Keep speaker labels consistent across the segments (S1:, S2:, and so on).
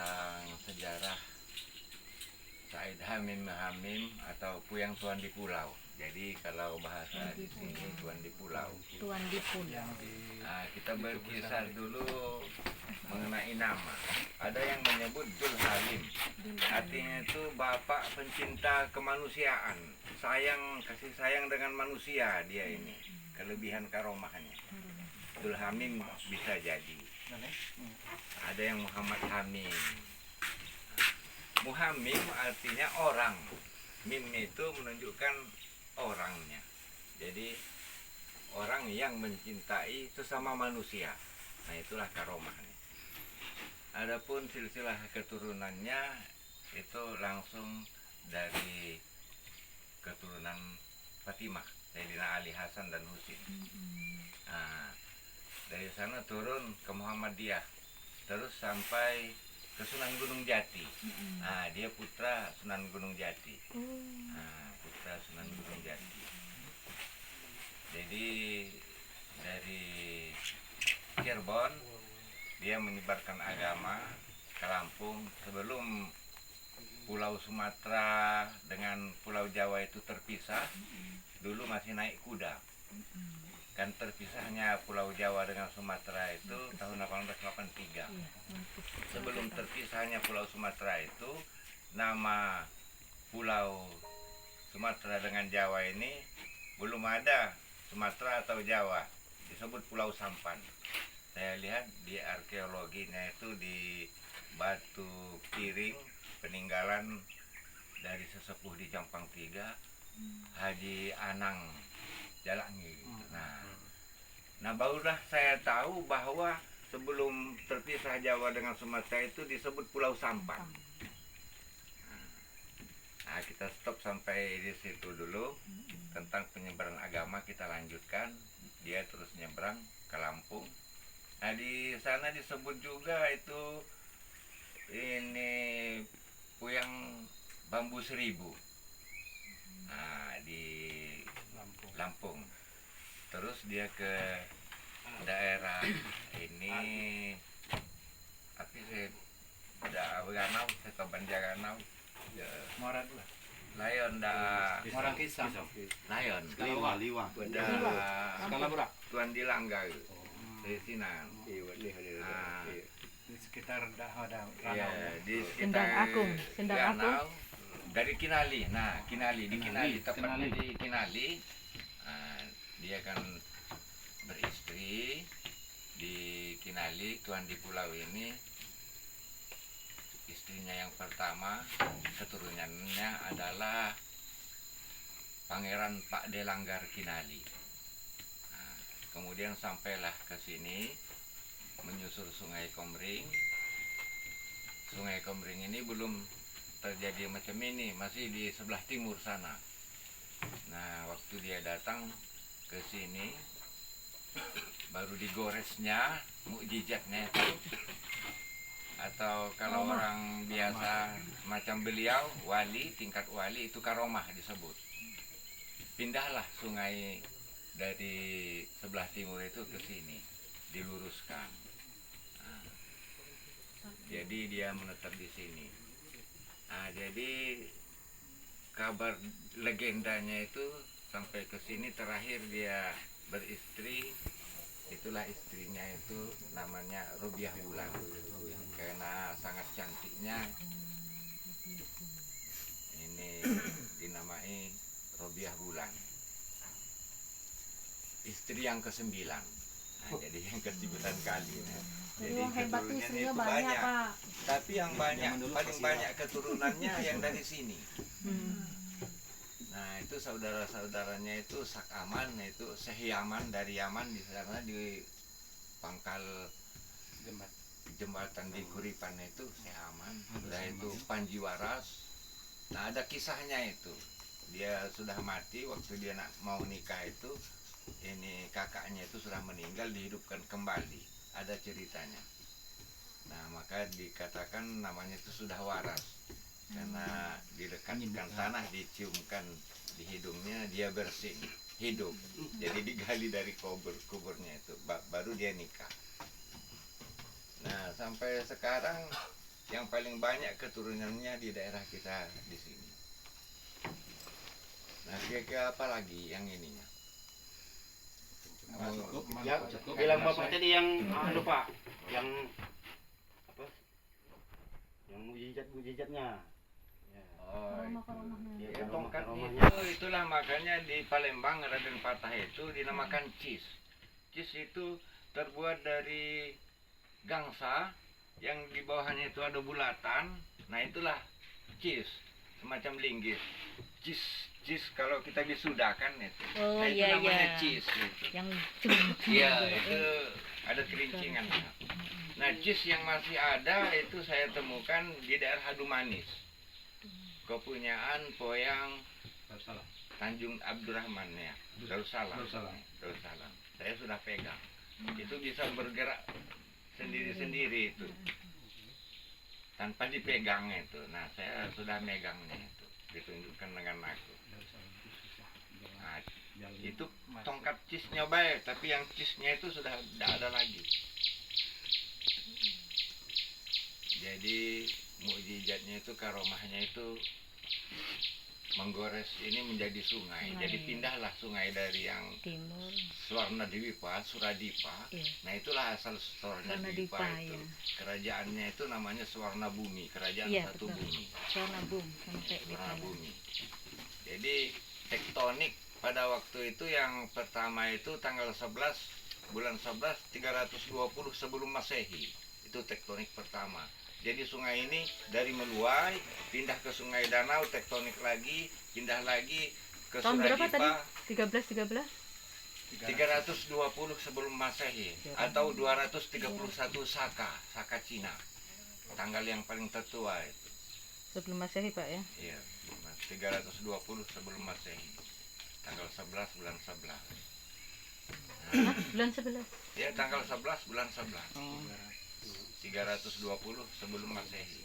S1: tentang sejarah Said Hamim Hamim atau Puyang Tuan di Pulau. Jadi kalau bahasa di sini Tuan di Pulau.
S2: Tuan di Pulau.
S1: Nah, kita berkisah dulu mengenai nama. Ada yang menyebut Dul Halim. Artinya itu bapak pencinta kemanusiaan. Kasih sayang dengan manusia dia ini. Kelebihan karomahnya. Dul Hamim bisa jadi. Ada yang Muhammad Hamim. Muhammim artinya orang. Mim itu menunjukkan orangnya. Jadi orang yang mencintai sesama manusia. Nah, itulah karomahnya. Adapun silsilah keturunannya itu langsung dari keturunan Fatimah, Sayyidina Ali, Hasan dan Husin. Nah, dari sana turun ke Muhammadiyah, terus sampai ke Sunan Gunung Jati. Nah, dia putra Sunan Gunung Jati. Nah, putra Sunan Gunung Jati. Jadi dari Cirebon dia menyebarkan agama ke Lampung sebelum Pulau Sumatera dengan Pulau Jawa itu terpisah. Dulu masih naik kuda. Kan terpisahnya Pulau Jawa dengan Sumatera itu tahun 1883. Sebelum terpisahnya Pulau Sumatera itu, nama Pulau Sumatera dengan Jawa ini belum ada Sumatera atau Jawa, disebut Pulau Sampan. Saya lihat di arkeologinya itu di batu piring peninggalan dari sesepuh di Campang 3, Haji Anang Jalangi. Nah, barulah saya tahu bahwa sebelum terpisah Jawa dengan Sumatera itu disebut Pulau Sampan. Nah, kita stop sampai di situ dulu. Tentang penyebaran agama kita lanjutkan. Dia terus nyebrang ke Lampung. Nah, di sana disebut juga itu ini Puyang Bambu Seribu. Nah, di Lampung. Terus dia ke daerah ini tapi saya Ganau, saya ke Banjarganau,
S3: Morat lah.
S1: Layon
S3: Orang kisah.
S1: Layon
S4: Liwa.
S3: Kalabra.
S1: Tuan di Langgar dari Sinan.
S3: Di sekitar ada
S1: Iya, di
S2: Sendang
S1: sekitar
S2: Agung, Sendang
S1: Ganau, dari Kinali. Nah, Kinali di Kinali, tepatnya
S3: Kinali.
S1: di Kinali. Nah, dia kan beristri di Kinali. Tuan di Pulau ini istrinya yang pertama, keturunannya adalah Pangeran Pak Delanggar Kinali. Nah, kemudian sampailah ke sini menyusur Sungai Komering. Sungai Komering ini belum terjadi macam ini, masih di sebelah timur sana. Nah, waktu dia datang ke sini baru digoresnya mukjizatnya itu, atau kalau orang biasa macam beliau wali, tingkat wali itu karomah disebut. Pindahlah sungai dari sebelah timur itu ke sini, diluruskan. Nah, jadi dia menetap di sini. Nah, jadi kabar legendanya itu sampai ke sini terakhir dia beristri. Itulah istrinya itu namanya Robiah Bulan, karena sangat cantiknya ini dinamai Robiah Bulan. Istri yang ke-9. Nah, jadi yang ke-9 kali.
S2: Jadi yang hebat tuh
S1: keturunannya
S2: istrinya
S1: itu
S2: banyak, Pak.
S1: Tapi yang paling banyak keturunannya yang dari sini. Nah, itu saudara-saudaranya itu Sak Aman, itu Syekh Yaman dari Yaman di sana di pangkal jembatan di Kuripan itu Syekh Aman. Udah itu Panji Waras. Nah, ada kisahnya itu. Dia sudah mati waktu dia mau nikah itu. Ini kakaknya itu sudah meninggal, dihidupkan kembali. Ada ceritanya. Nah, maka dikatakan namanya itu sudah waras. Karena dilekatkan tanah, diciumkan di hidungnya, dia bersih, hidup. Jadi digali dari kuburnya itu, baru dia nikah. Nah, sampai sekarang yang paling banyak keturunannya di daerah kita di sini. Nah, kira-kira apa lagi yang ininya?
S4: Ya, bilang bapak tadi yang Pak, yang apa? Yang mujizat-mujizatnya.
S1: Oh,
S2: Karomah-karomahnya.
S4: Ya,
S1: ya, tongkat
S4: karomah-karomahnya.
S1: itu, itulah makanya di Palembang Raden Patah itu dinamakan cis. Cis itu terbuat dari gangsa yang di bawahnya itu ada bulatan. Nah, itulah cis, semacam linggis. Cis kalau kita disudahkan itu.
S2: Oh,
S1: Nah, itu
S2: iya,
S1: namanya
S2: iya.
S1: cis itu.
S2: Yang
S1: Iya, itu ada kerincingan. Nah, cis yang masih ada itu saya temukan di daerah Hadu Manis. Kepunyaan Poyang
S3: Salah.
S1: Tanjung Abdurrahman ya, Darussalam. Darussalam. Saya sudah pegang. Itu bisa bergerak sendiri-sendiri itu. Tanpa dipegang itu. Nah, saya sudah megangnya itu. Ditunjukkan dengan aku. Nah, itu tongkat cisnya baik, tapi yang cisnya itu sudah tidak ada lagi. Jadi mukjizatnya itu, karomahnya itu menggores ini menjadi sungai. Jadi pindahlah sungai dari yang
S2: timur.
S1: Swarna Diwipa, Suradipa.
S2: Iya.
S1: Nah, itulah asal Swarna Diwipa
S2: Swarnadipa,
S1: itu.
S2: ya.
S1: Kerajaannya itu namanya Swarna Bumi, kerajaan
S2: Iya,
S1: satu
S2: betul.
S1: bumi.
S2: Suara bum sampai di
S1: Swarna
S2: sana.
S1: Bumi. Jadi tektonik pada waktu itu yang pertama itu tanggal 11 bulan 11 320 sebelum Masehi. Itu tektonik pertama. Jadi sungai ini dari meluai pindah ke Sungai Danau, tektonik lagi, pindah lagi ke
S2: Tahun berapa tadi?
S1: Suradipa.
S2: 13
S1: 320 sebelum Masehi atau 231 Saka Cina. Tanggal yang paling tertua itu.
S2: sebelum Masehi, Pak ya.
S1: Iya, 320 sebelum Masehi. Tanggal 11 bulan 11.
S2: Hah? Bulan 11.
S1: Ya, tanggal 11 bulan 11.
S2: Oh.
S1: 320 sebelum Masehi.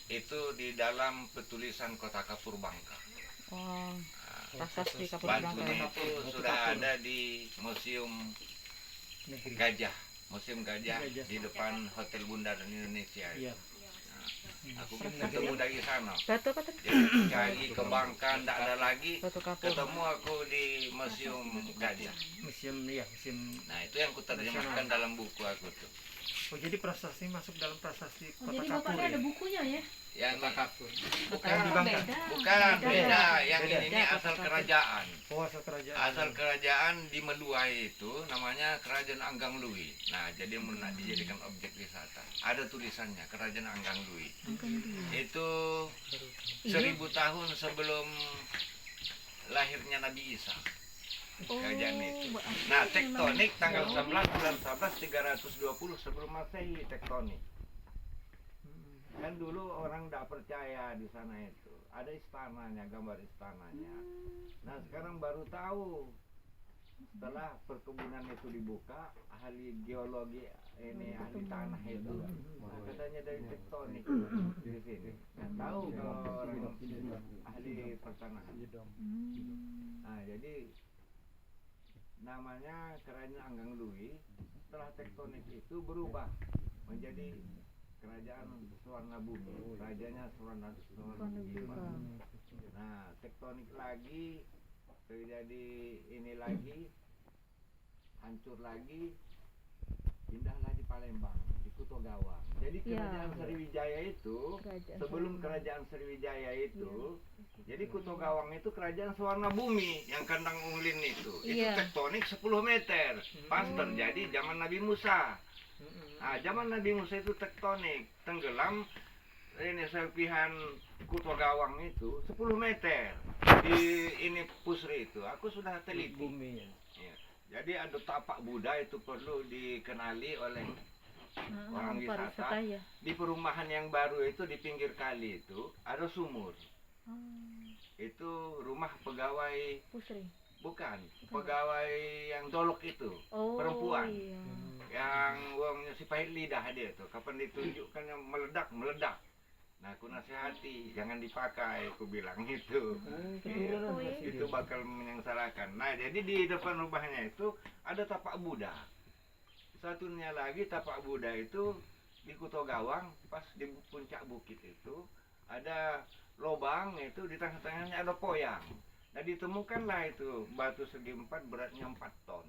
S1: Itu di dalam petulisan Kotaka Purbangka.
S2: Oh, prasasti
S1: Batunya
S2: Kapurbangka.
S1: itu sudah ada di Museum Gajah. Museum Gajah di depan Hotel Bundaran Indonesia.
S3: Iya.
S1: Nah, aku ketemu dari sana.
S2: Batu apa tadi?
S1: Jadi cari ke Bangka tidak ada lagi.
S2: Batu kapur.
S1: Ketemu aku di Museum Gajah.
S5: Museum
S1: Nah, itu yang kuterjemahkan dalam buku aku tuh.
S5: Oh, jadi prasasti masuk dalam prasasti
S2: Oh,
S5: Kota
S2: jadi
S5: Kapur
S2: bapaknya
S5: ya?
S2: ada bukunya ya?
S1: Yang
S3: Kapur.
S1: bukan
S5: Di Bangka?
S1: bukan beda. Yang
S5: Beda.
S1: ini asal kerajaan.
S5: Oh, asal kerajaan.
S1: Asal kerajaan di Meluai itu namanya Kerajaan Anggang Lui. Nah, jadi dijadikan objek wisata. Ada tulisannya Kerajaan Anggang Lui. Itu 1000 tahun sebelum lahirnya Nabi Isa. Kerajaan itu. Nah, tektonik tanggal 11 bulan 11 320 sebelum Masehi tektonik. Kan dulu orang tidak percaya di sana itu. Ada istananya, gambar istananya. Nah, sekarang baru tahu. Setelah perkebunan itu dibuka, ahli geologi ini ahli tanah itu, nah, katanya dari tektonik di sini. Nah, tahu kalau orang ahli pertanahan. Nah, jadi namanya Kerajaan Anggang Lui. Setelah tektonik itu berubah menjadi Kerajaan Swarna Bumi. Rajanya Swarna Bumi. Nah, tektonik lagi terjadi ini lagi, hancur lagi, pindahlah di Palembang, di Kutogawang. Jadi Kerajaan Sriwijaya itu sebelum Kerajaan Sriwijaya itu, jadi Kutogawang itu Kerajaan Swarna Bumi yang kandang Unglin itu. Itu tektonik 10 meter. Pas terjadi zaman Nabi Musa. Nah, zaman Nabi Musa itu tektonik, tenggelam ini serpihan Kutogawang itu 10 meter di ini Pusri itu. Aku sudah teliti. Ya. Jadi ada tapak Buddha itu perlu dikenali oleh orang wisata. Di perumahan yang baru itu di pinggir kali itu ada sumur. Itu rumah pegawai
S2: Pusri.
S1: bukan pegawai yang dolok itu, perempuan.
S2: Iya.
S1: Yang uangnya si pahit lidah dia tuh, kapan ditunjukkannya meledak. Nah, aku nasihati jangan dipakai, aku bilang itu. Itu bakal menyengsarakan. Nah, jadi di depan rumahnya itu ada tapak Buddha. Satunya lagi tapak Buddha itu di Kuto Gawang pas di puncak bukit itu ada lobang itu di tengah-tengahnya ada poyang. Nah ditemukanlah itu batu segi 4 beratnya 4 ton.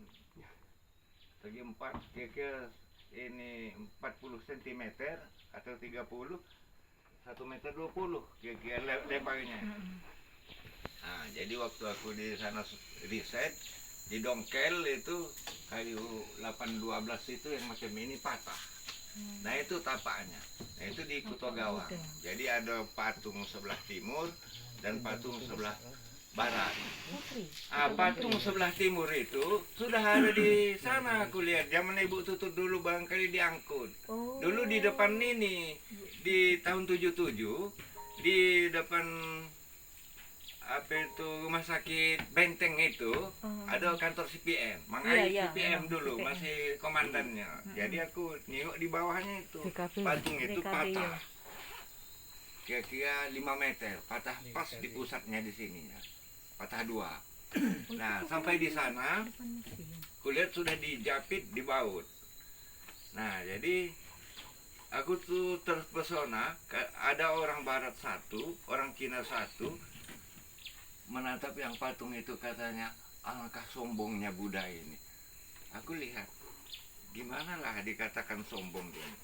S1: Segi 4 kira-kira ini 40 cm atau 30 1 meter 20 kira-kira lebarnya. Nah, jadi waktu aku di sana riset di Dongkel itu kayu 812 itu yang macam ini patah. Nah itu tapaknya. Nah itu di Kuto Gawang. Jadi ada patung sebelah timur dan patung sebelah barat. Patung sebelah timur itu sudah ada di sana aku lihat. Zaman Ibu Tutut dulu barangkali diangkut. Dulu di depan ini di tahun 77 di depan apa itu rumah sakit Benteng itu ada kantor CPM. CPM dulu masih komandannya. Jadi aku nengok di bawahnya itu patung itu patah. Kira-kira 5 meter, patah pas di pusatnya di sini ya. Patah 2. Nah, sampai di sana kulihat sudah dijapit di baut. Nah, jadi aku tuh terpesona ada orang barat 1, orang Cina 1 menatap yang patung itu katanya, alangkah sombongnya Buddha ini. Aku lihat, gimana lah dikatakan sombong ini.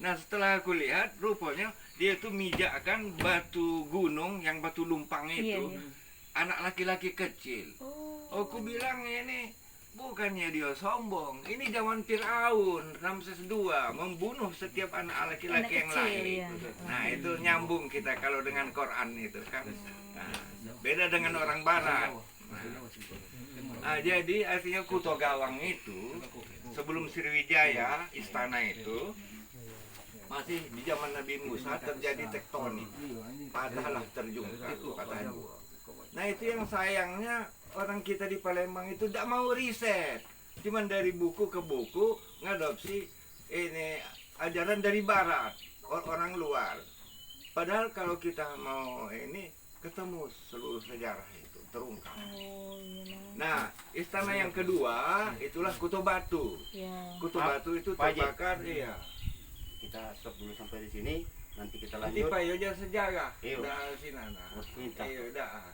S1: Nah setelah aku lihat, rupanya dia itu mijakkan batu gunung, yang batu lumpang itu, anak laki-laki kecil. Aku bilang ini, bukannya dia sombong, ini zaman Fir'aun, Ramses II, membunuh setiap anak laki-laki yang lain. Nah itu nyambung kita kalau dengan Quran itu kan. Nah, beda dengan orang barat. Nah, jadi artinya Kuto Gawang itu sebelum Sriwijaya istana itu masih di zaman Nabi Musa terjadi tektonik, patahlah terjungkal, patah 2. Nah itu yang sayangnya orang kita di Palembang itu tidak mau riset, cuman dari buku ke buku ngadopsi ini ajaran dari barat, orang luar. Padahal kalau kita mau ini ketemu seluruh sejarah itu terungkap. Nah, istana yang kedua itulah Kuto Batu. Kuto Batu itu terbakar, iya.
S4: Kita stop dulu sampai di sini, nanti kita
S1: Nanti
S4: lanjut.
S1: Pak Yoja sejarah.
S4: Iya.
S1: Dah sinana. Iya, dah.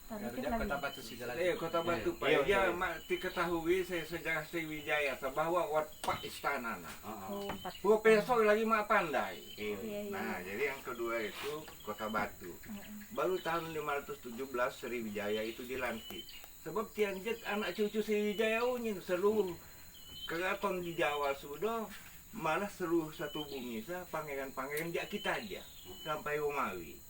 S3: Kota Batu sudah lagi.
S1: Iya, Kota Batu Pak
S4: Iya,
S1: Yoja
S4: iya.
S1: diketahui sejarah Sriwijaya bahwa Pak istana.
S4: Heeh.
S1: Profesor lagi mak pandai.
S4: Iya.
S1: Nah, jadi yang kedua itu Kota Batu. Baru tahun 517 Sriwijaya itu dilantik. Sebab Tianjek anak cucu Sriwijaya unyin seluruh keraton di Jawa sudah, malah seluruh satu bumi pangeran-pangeran jak kita aja sampai Romawi.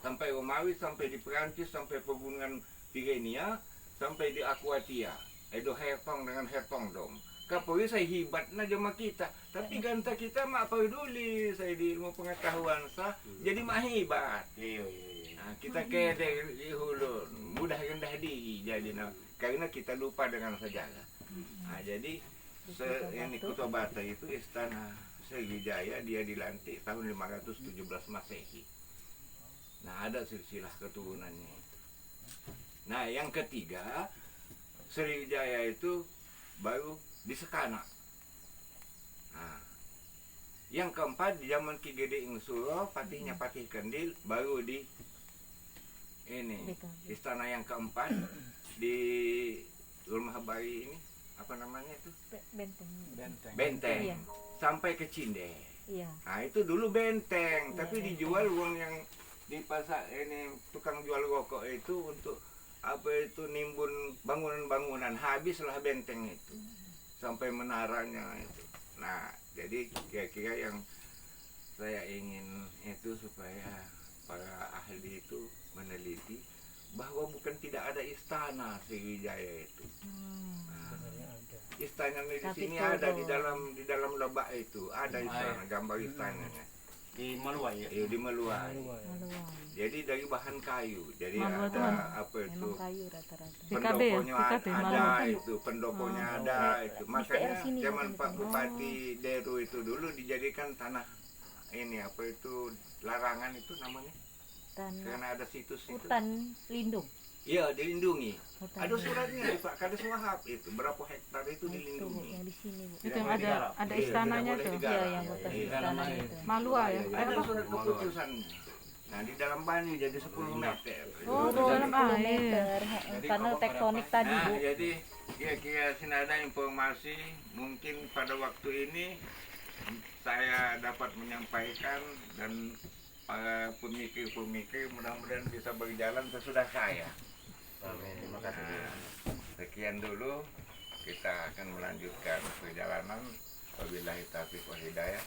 S1: Sampai di Perancis, sampai pegunungan Pirenia, sampai di Aquatia. Edo Hertong dengan Hertong dong. Kapolri saya hibat na jama kita. Tapi ganta kita mak peduli saya di ilmu pengetahuan sah. Jadi mak hebat.
S4: Iya.
S1: Nah, kita kede di hulu, mudah rendah diri jadi karena kita lupa dengan sejarah. Nah, jadi ini Kuto Batu itu istana Sriwijaya, dia dilantik tahun 517 Masehi. Nah, ada silsilah keturunannya. Nah, yang ketiga Sriwijaya itu baru di Sekana. Nah, yang keempat di zaman Ki Gede Insuro, patihnya Patih Kendil, baru di ini istana yang keempat di rumah bayi ini apa namanya itu benteng
S2: Iya.
S1: sampai ke Cinde.
S2: Iya.
S1: Nah itu dulu benteng, tapi dijual uang yang di pasar ini tukang jual rokok itu untuk apa itu nimbun bangunan-bangunan, habislah benteng itu sampai menaranya itu. Nah jadi kira-kira yang saya ingin itu supaya para ahli itu meneliti bahwa bukan tidak ada istana Sriwijaya itu. Nah, istana di
S2: Tapi
S1: sini
S2: turun.
S1: ada di dalam lebak itu ada istana, gambar istananya.
S4: Di Maluai ya.
S1: Iya di Meluai.
S2: Maluan.
S1: Jadi dari bahan kayu. Jadi
S2: Maluai itu
S1: ada apa itu
S2: Memang kayu rata-rata.
S1: pendoponya
S2: BKB,
S1: ada
S2: Maluan.
S1: itu, pendoponya
S2: Oh.
S1: ada itu. Makanya
S2: sini
S1: zaman
S2: katanya.
S1: Pak Bupati Deru itu dulu dijadikan tanah ini apa itu larangan itu namanya
S2: Tanah
S1: karena ada situs itu.
S2: hutan lindung.
S1: Iya, dilindungi.
S2: Hutan.
S1: Ada suratnya di Pak Kades Wahab itu berapa hektar itu dilindungi.
S6: yang di sini Bu.
S2: Itu yang
S1: boleh digarap.
S2: ada
S1: Iya,
S2: istananya
S1: tidak boleh
S2: tuh.
S1: digarap.
S6: Iya, yang bekas
S1: Iya.
S6: istana
S3: Iya.
S6: itu.
S2: Malua ya.
S1: Ada surat keputusannya. Nah, di dalam banyu jadi 10 meter.
S2: Oh,
S1: Itu
S2: dalam
S1: jadi-
S2: air.
S6: meter
S3: Jadi
S6: karena
S3: kalau
S6: tektonik
S3: pada
S6: tadi
S1: Nah,
S6: Bu.
S1: jadi kira-kira sini ada informasi mungkin pada waktu ini saya dapat menyampaikan dan para pemikir-pemikir mudah-mudahan bisa berjalan sesudah saya.
S4: Amin. Terima kasih.
S1: Nah, sekian dulu, kita akan melanjutkan perjalanan. Wabillahi taufiq wal hidayah.